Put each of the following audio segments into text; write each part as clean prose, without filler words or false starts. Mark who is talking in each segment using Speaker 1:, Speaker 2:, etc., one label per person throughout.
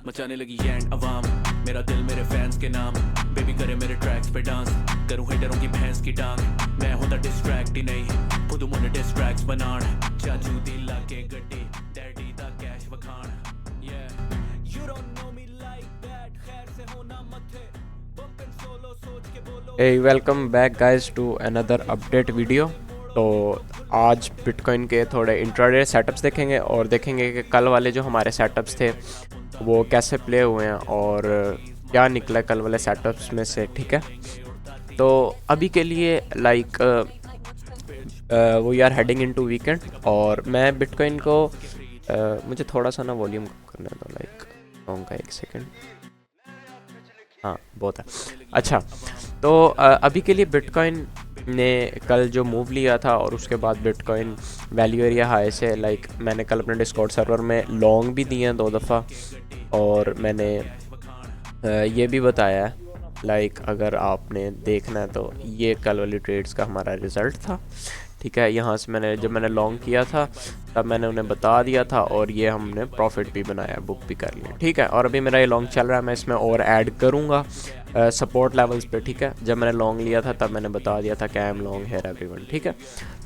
Speaker 1: मचाने लगी एंड अवाम, मेरा दिल मेरे फैंस के नाम, बेबी करे मेरे ट्रैक्स पे डांस, करूं हेटरों की भैंस की टांग, मैं होता डिस्ट्रैक्ट ही नहीं खुद मुझे डिस्ट्रैक्ट्स बनाण, चाचू दी लाके गड्डी डैडी दा कैश वखाण, you don't know me like that, खैर से होना मथे बम्पिंग सोलो सोच के बोलो।
Speaker 2: Hey, welcome back guys to another update video। तो आज बिटकॉइन के थोड़े इंट्राडे सेटअप्स देखेंगे और देखेंगे कि कल वाले जो हमारे सेटअप्स थे वो कैसे प्ले हुए हैं और क्या निकला कल वाले सेटअप्स में से। ठीक है, तो अभी के लिए we are heading into weekend और मैं बिटकॉइन को मुझे थोड़ा सा ना वॉल्यूम करने दो, सॉन्ग का 1 सेकेंड। हाँ, बहुत है। अच्छा, तो अभी के लिए बिटकॉइन ने कल जो मूव लिया था और उसके बाद बिटकॉइन वैल्यू एरिया हाई से मैंने कल अपने डिस्कॉर्ड सर्वर में लॉन्ग भी दिए हैं 2 दफ़ा और मैंने ये भी बताया है अगर आपने देखना है तो ये कल वाली ट्रेड्स का हमारा रिज़ल्ट था। ठीक है, यहाँ से जब मैंने लॉन्ग किया था तब मैंने उन्हें बता दिया था और ये हमने प्रॉफिट भी बनाया, बुक भी कर लिया। ठीक है, और अभी मेरा ये लॉन्ग चल रहा है, मैं इसमें और ऐड करूँगा सपोर्ट लेवल्स पे। ठीक है, जब मैंने लॉन्ग लिया था तब मैंने बता दिया था कैम लॉन्ग हेयर एवरीवन। ठीक है,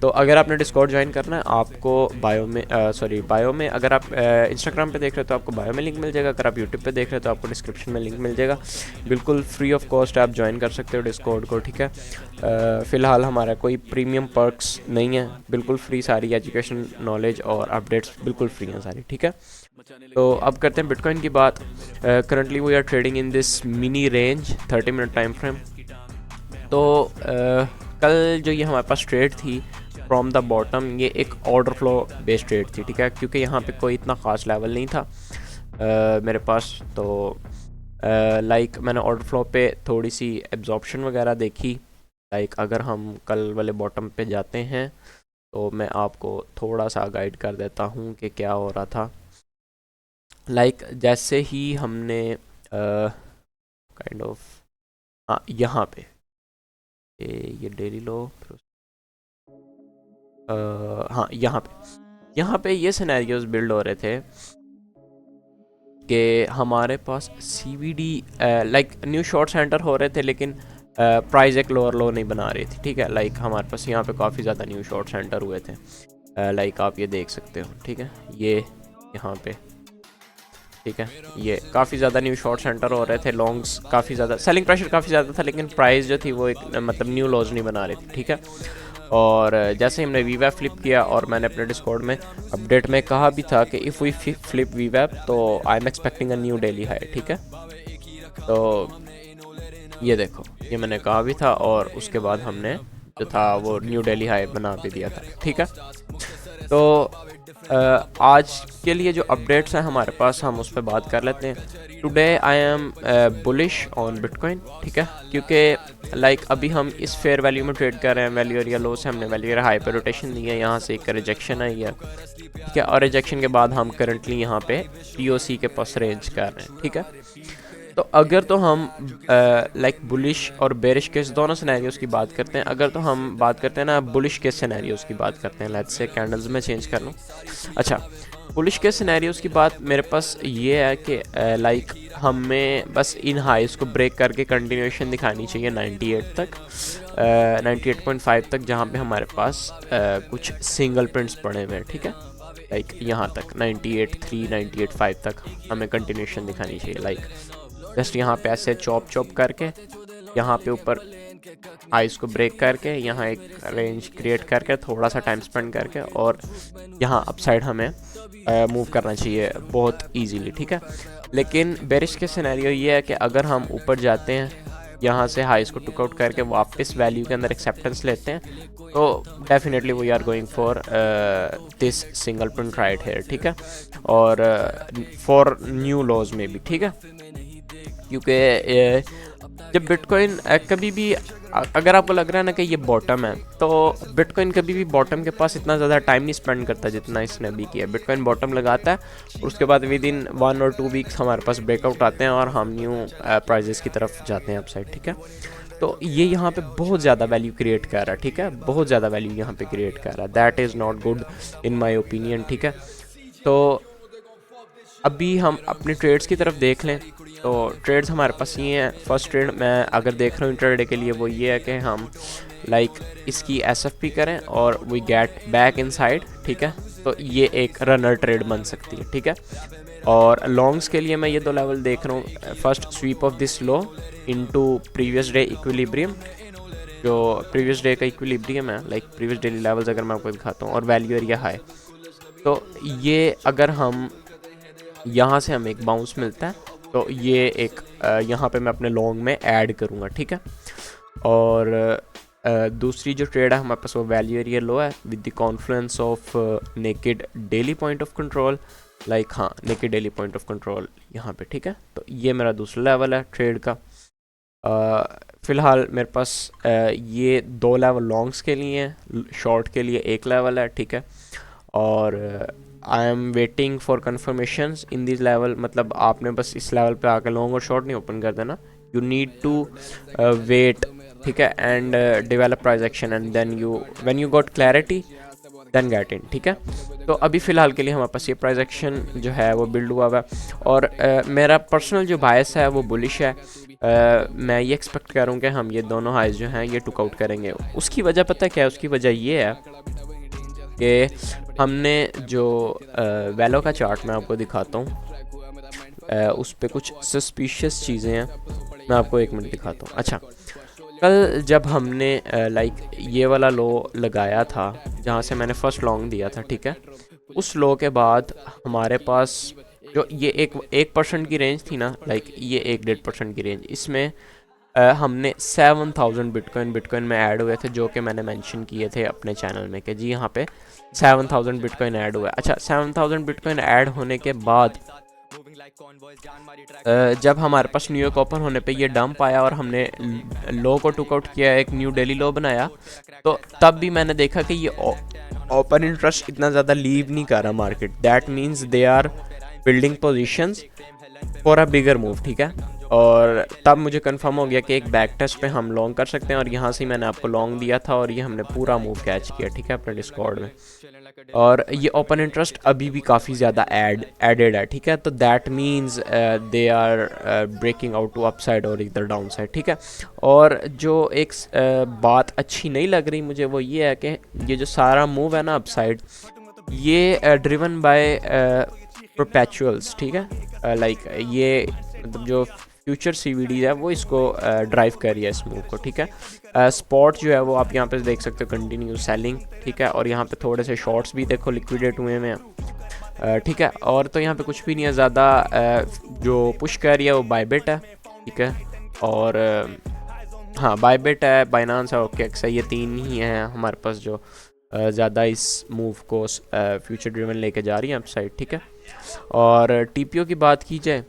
Speaker 2: तो अगर आपने डिस्कॉर्ड ज्वाइन करना है आपको बायो में अगर आप इंस्टाग्राम पे देख रहे हो तो आपको बायो में लिंक मिल जाएगा, अगर आप यूट्यूब पे देख रहे हो तो आपको डिस्क्रिप्शन में लिंक मिल जाएगा। बिल्कुल फ्री ऑफ कॉस्ट आप ज्वाइन कर सकते हो डिस्कॉर्ड को। ठीक है, फ़िलहाल हमारा कोई प्रीमियम पर्क्स नहीं है, बिल्कुल फ्री, सारी एजुकेशन नॉलेज और अपडेट्स बिल्कुल फ्री हैं सारी। ठीक है, तो अब करते हैं बिटकॉइन की बात। Currently we are trading in this mini range 30 minute time frame. तो कल जो ये हमारे पास ट्रेड थी फ्रॉम द बॉटम, ये एक ऑर्डर फ्लो बेस्ड ट्रेड थी। ठीक है, क्योंकि यहाँ पे कोई इतना ख़ास लेवल नहीं था मेरे पास, तो मैंने ऑर्डर फ्लो पे थोड़ी सी एब्जॉर्प्शन वगैरह देखी। अगर हम कल वाले बॉटम पे जाते हैं तो मैं आपको थोड़ा सा गाइड कर देता हूँ कि क्या हो रहा था। जैसे ही हमने हाँ, यहाँ पे ये डेली लो, हाँ, यहाँ पे ये सिनेरियोज बिल्ड हो रहे थे कि हमारे पास CVD न्यू शॉर्ट सेंटर हो रहे थे, लेकिन प्राइस एक लोअर लो नहीं बना रही थी। ठीक है, हमारे पास यहाँ पे काफ़ी ज़्यादा न्यू शॉर्ट सेंटर हुए थे, आप ये देख सकते हो। ठीक है, ये यहाँ पे, ठीक है, ये काफ़ी ज़्यादा न्यू शॉर्ट सेंटर हो रहे थे, लॉन्ग्स काफ़ी ज़्यादा, सेलिंग प्रेशर काफ़ी ज़्यादा था, लेकिन प्राइस जो थी वो एक न्यू लॉज नहीं बना रही थी। ठीक है, और जैसे हमने वीवैप फ्लिप किया और मैंने अपने डिस्कॉर्ड में अपडेट में कहा भी था कि इफ़ वी फ्लिप वीवैप तो I am expecting a new daily high. ठीक है, तो ये देखो, ये मैंने कहा भी था और उसके बाद हमने जो था वो न्यू डेली हाई बना भी दिया था। ठीक है, तो आज के लिए जो अपडेट्स हैं हमारे पास हम उस पर बात कर लेते हैं। Today I am bullish on bitcoin. ठीक है, क्योंकि अभी हम इस फेयर वैल्यू में ट्रेड कर रहे हैं, वैल्यू एरिया लो से हमने वैल्यू एरिया हाई पे रोटेशन दी है, यहाँ से एक रिजेक्शन आई है। ठीक है, और रिजेक्शन के बाद हम करंटली यहाँ पे POC के पास रेंज कर रहे हैं। ठीक है, तो अगर तो हम बुलिश और बेरिश केस दोनों सिनेरियोज़ की बात करते हैं, अगर तो हम बात करते हैं ना बुलिश केस सिनेरियोज़ की बात करते हैं, लेट्स से कैंडल्स में चेंज कर लूँ। अच्छा, बुलिश केस सिनेरियोज़ की बात मेरे पास ये है कि हमें बस इन हाइस को ब्रेक करके कंटिन्यूएशन दिखानी चाहिए 98 तक, 98.5 तक, जहाँ पे हमारे पास कुछ सिंगल प्रिंट्स पड़े हुए हैं। ठीक है, यहाँ तक 98.3 98.5 तक हमें कंटिन्यूएशन दिखानी चाहिए। जस्ट यहाँ पे ऐसे चॉप करके यहाँ पे ऊपर आइस को ब्रेक करके यहाँ एक रेंज क्रिएट करके थोड़ा सा टाइम स्पेंड करके और यहाँ अपसाइड हमें मूव करना चाहिए बहुत इजीली। ठीक है, लेकिन बेरिश के सिनेरियो ये है कि अगर हम ऊपर जाते हैं यहाँ से हाइस को टुक आउट करके वापस वैल्यू के अंदर एक्सेप्टेंस लेते हैं तो definitely we are going for this single print right here. ठीक है, और फॉर न्यू लॉज में भी। ठीक है, क्योंकि जब बिटकॉइन कभी भी, अगर आपको लग रहा है ना कि ये बॉटम है, तो बिटकॉइन कभी भी बॉटम के पास इतना ज़्यादा टाइम नहीं स्पेंड करता जितना इसने अभी किया। बिटकॉइन बॉटम लगाता है और उसके बाद विद इन 1 और 2 वीक्स हमारे पास ब्रेकआउट आते हैं और हम न्यू प्राइजेस की तरफ जाते हैं अपसाइड। ठीक है, तो ये यहाँ पे बहुत ज़्यादा वैल्यू क्रिएट कर रहा है। ठीक है, बहुत ज़्यादा वैल्यू यहाँ पे क्रिएट कर रहा है, that is not good in my opinion. ठीक है, तो अभी हम अपने ट्रेड्स की तरफ देख लें तो ट्रेड्स हमारे पास ये हैं। फर्स्ट ट्रेड मैं अगर देख रहा हूँ इंट्राडे के लिए वो ये है कि हम लाइक इसकी एसएफपी करें और वी गेट बैक इनसाइड, ठीक है। तो ये एक रनर ट्रेड बन सकती है, ठीक है। और लॉन्ग्स के लिए मैं ये दो लेवल देख रहा हूँ। First sweep of this low into previous day equilibrium, जो प्रीवियस डे का इक्विलिब्रियम है, लाइक प्रीवियस डेली लेवल्स अगर मैं आपको दिखाता हूँ, और वैल्यू एरिया हाई। तो ये अगर हम यहाँ से हमें एक बाउंस मिलता है तो ये एक यहाँ पे मैं अपने लॉन्ग में ऐड करूँगा, ठीक है। और दूसरी जो ट्रेड है हमारे पास वो वैल्यू एरिया लो है with the confluence of naked daily point of control, like हाँ naked daily point of control यहाँ पे, ठीक है। तो ये मेरा दूसरा लेवल है ट्रेड का। फ़िलहाल मेरे पास ये दो लेवल लॉन्ग्स के लिए हैं, शॉर्ट के लिए एक लेवल है, ठीक है। और I am waiting for conformations in this level, मतलब आपने बस इस लेवल पे आकर लॉन्ग और शॉर्ट नहीं ओपन कर देना, यू नीड टू वेट, ठीक है, and develop price action and then you when you got clarity then get in, ठीक है। तो अभी फ़िलहाल के लिए हमारे पास ये प्राइस एक्शन जो है वो बिल्ड हुआ हुआ है और मेरा पर्सनल जो बायस है वो बुलिश है। मैं ये एक्सपेक्ट कर रहा हूँ कि हम ये दोनों हाइज जो हैं ये टुक आउट करेंगे। उसकी वजह पता है क्या है? उसकी वजह ये है कि हमने जो वैलो का चार्ट मैं आपको दिखाता हूँ, उस पर कुछ सस्पिशियस चीज़ें हैं, मैं आपको एक मिनट दिखाता हूँ। अच्छा, कल जब हमने लाइक ये वाला लो लगाया था जहाँ से मैंने फ़र्स्ट लॉन्ग दिया था, ठीक है, उस लो के बाद हमारे पास जो ये 1% की रेंज थी ना, लाइक ये 1-1.5% की रेंज, इसमें हमने 7000 बिटकॉइन में ऐड हुए थे, जो कि मैंने मेंशन किए थे अपने चैनल में कि जी यहाँ पे 7000 बिटकॉइन ऐड हुआ है। अच्छा, 7000 बिटकॉइन ऐड होने के बाद जब हमारे पास न्यूयॉर्क ओपन होने पे ये डंप आया और हमने लो को टुक आउट किया, एक न्यू डेली लो बनाया, तो तब भी मैंने देखा कि ये ओपन इंटरेस्ट इतना ज़्यादा लीव नहीं कर रहा market. That means they are building positions for a bigger move, ठीक है। और तब मुझे कंफर्म हो गया कि एक बैक टेस्ट पे हम लॉन्ग कर सकते हैं और यहाँ से मैंने आपको लॉन्ग दिया था और ये हमने पूरा मूव कैच किया, ठीक है, अपने डिस्कॉर्ड में। और ये ओपन इंटरेस्ट अभी भी काफ़ी ज़्यादा एडेड है, ठीक है। तो that means they are breaking out to upside और इधर डाउन साइड, ठीक है। और जो एक बात अच्छी नहीं लग रही मुझे वो ये है कि ये जो सारा मूव है ना अपसाइड, ये ड्रिवन बाय परपेचुअल्स, ठीक है। लाइक ये मतलब जो फ्यूचर CVD है वो इसको ड्राइव कर रही है इस मूव को, ठीक है। स्पॉट जो है वो आप यहाँ पे देख सकते हो कंटिन्यू सेलिंग, ठीक है। और यहाँ पे थोड़े से शॉर्ट्स भी देखो लिक्विडेट हुए हैं, ठीक है। और तो यहाँ पे कुछ भी नहीं है ज़्यादा, जो पुश कर रही है वो बायबिट है, ठीक है। और हाँ, बायबिट है, बाइनांस है, OKX है, ये तीन ही हैं हमारे पास जो ज़्यादा इस मूव को फ्यूचर ड्रिवन लेके जा रही है अपसाइड, ठीक है। और TPO की बात की जाए,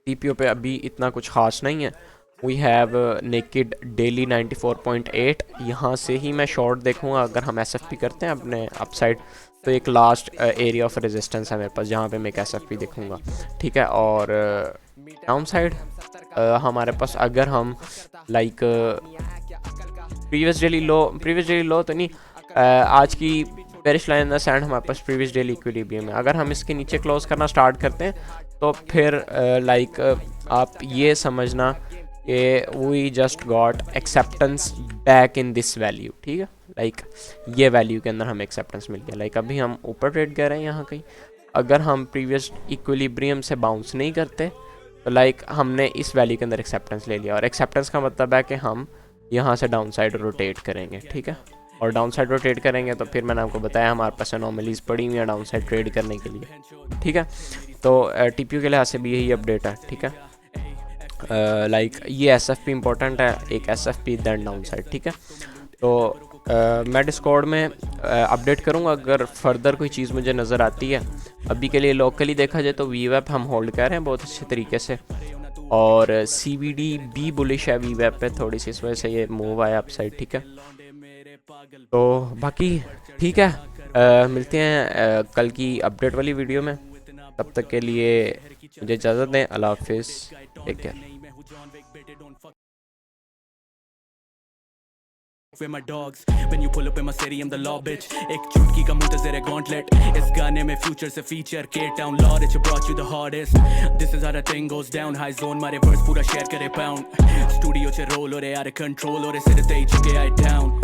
Speaker 2: TPO पे अभी इतना कुछ खास नहीं है। वी हैव नेकेड डेली 94.8, यहाँ से ही मैं शॉर्ट देखूँगा अगर हम SFP करते हैं अपने अपसाइड, तो एक लास्ट एरिया ऑफ रेजिस्टेंस है मेरे पास जहाँ पे मैं एक SFP देखूँगा, ठीक है। और डाउन साइड हमारे पास अगर हम लाइक प्रीवियस डेली लो तो नहीं, आज की bearish line in the sand हमारे पास प्रीवियस डेली इक्विलिब्रियम है। अगर हम इसके नीचे क्लोज करना स्टार्ट करते हैं तो फिर लाइक आप ये समझना कि we just got acceptance back in this value, ठीक है। लाइक ये वैल्यू के अंदर हमें एक्सेप्टेंस मिल गया। लाइक अभी हम ऊपर ट्रेड कर रहे हैं यहाँ कहीं, अगर हम प्रीवियस इक्विलिब्रियम से बाउंस नहीं करते तो लाइक हमने इस वैल्यू के अंदर एक्सेप्टेंस ले लिया, और एक्सेप्टेंस का मतलब है कि हम यहाँ से डाउन साइड रोटेट करेंगे, ठीक है। और डाउन साइड रोटेट करेंगे तो फिर मैंने आपको बताया हमारे पास एनोमलीज पड़ी हुई हैं डाउन साइड ट्रेड करने के लिए, ठीक है। तो TPO के लिहाज से भी यही अपडेट है, ठीक है। लाइक ये SFP इंपॉर्टेंट है, एक SFP देन डाउन साइड, ठीक है। तो मैं डिस्कॉर्ड में अपडेट करूँगा अगर फर्दर कोई चीज़ मुझे नज़र आती है। अभी के लिए लोकली देखा जाए तो VWAP हम होल्ड कर रहे हैं बहुत अच्छे तरीके से, और CVD भी बुलिश है VWAP पे थोड़ी सी, इस वजह से ये मूव आया अपसाइड, ठीक है। तो बाकी ठीक है, मिलते हैं कल की अपडेट वाली वीडियो में। तब तक के लिए मुझे इजाज़त दें, अल्लाह हाफिज़, take care.
Speaker 1: with my dogs when you pull up in my city I'm the law bitch ek chutki ka muntazir hai gauntlet is gaane mein future se feature K-Town law it brought you the hardest this is how the thing goes down high zone mare verse pura share kare pound studio che roll ore out of control ore sir te chuke I down